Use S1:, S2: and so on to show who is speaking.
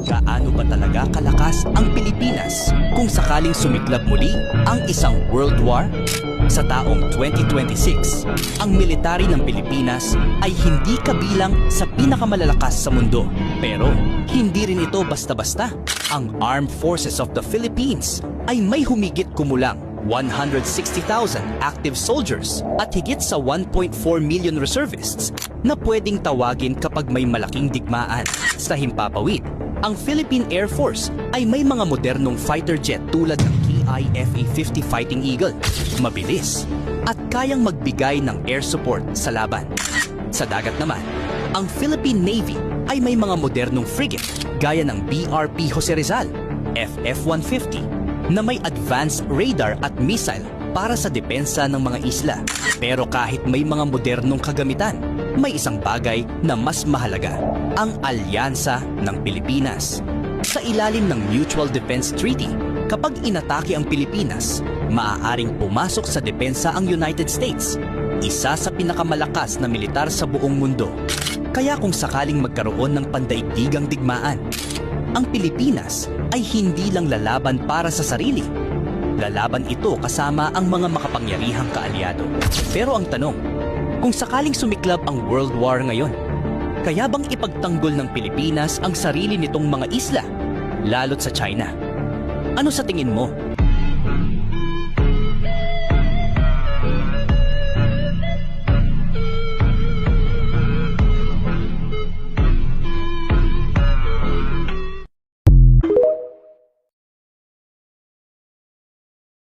S1: Gaano ba talaga kalakas ang Pilipinas kung sakaling sumiklab muli ang isang World War? Sa taong 2026, ang military ng Pilipinas ay hindi kabilang sa pinakamalalakas sa mundo. Pero hindi rin ito basta-basta. Ang Armed Forces of the Philippines ay may humigit kumulang 160,000 active soldiers at higit sa 1.4 million reservists na pwedeng tawagin kapag may malaking digmaan. Sa himpapawid, ang Philippine Air Force ay may mga modernong fighter jet tulad ng KI-FA-50 Fighting Eagle, mabilis at kayang magbigay ng air support sa laban. Sa dagat naman, ang Philippine Navy ay may mga modernong frigate gaya ng BRP Jose Rizal, FF-150 na may advanced radar at missile para sa depensa ng mga isla. Pero kahit may mga modernong kagamitan, may isang bagay na mas mahalaga, ang alyansa ng Pilipinas. Sa ilalim ng Mutual Defense Treaty, kapag inatake ang Pilipinas, maaaring pumasok sa depensa ang United States, isa sa pinakamalakas na militar sa buong mundo. Kaya kung sakaling magkaroon ng pandaigdigang digmaan, ang Pilipinas ay hindi lang lalaban para sa sarili. Lalaban ito kasama ang mga makapangyarihang kaalyado. Pero ang tanong, kung sakaling sumiklab ang World War ngayon, kaya bang ipagtanggol ng Pilipinas ang sarili nitong mga isla, lalo't sa China? Ano sa tingin mo?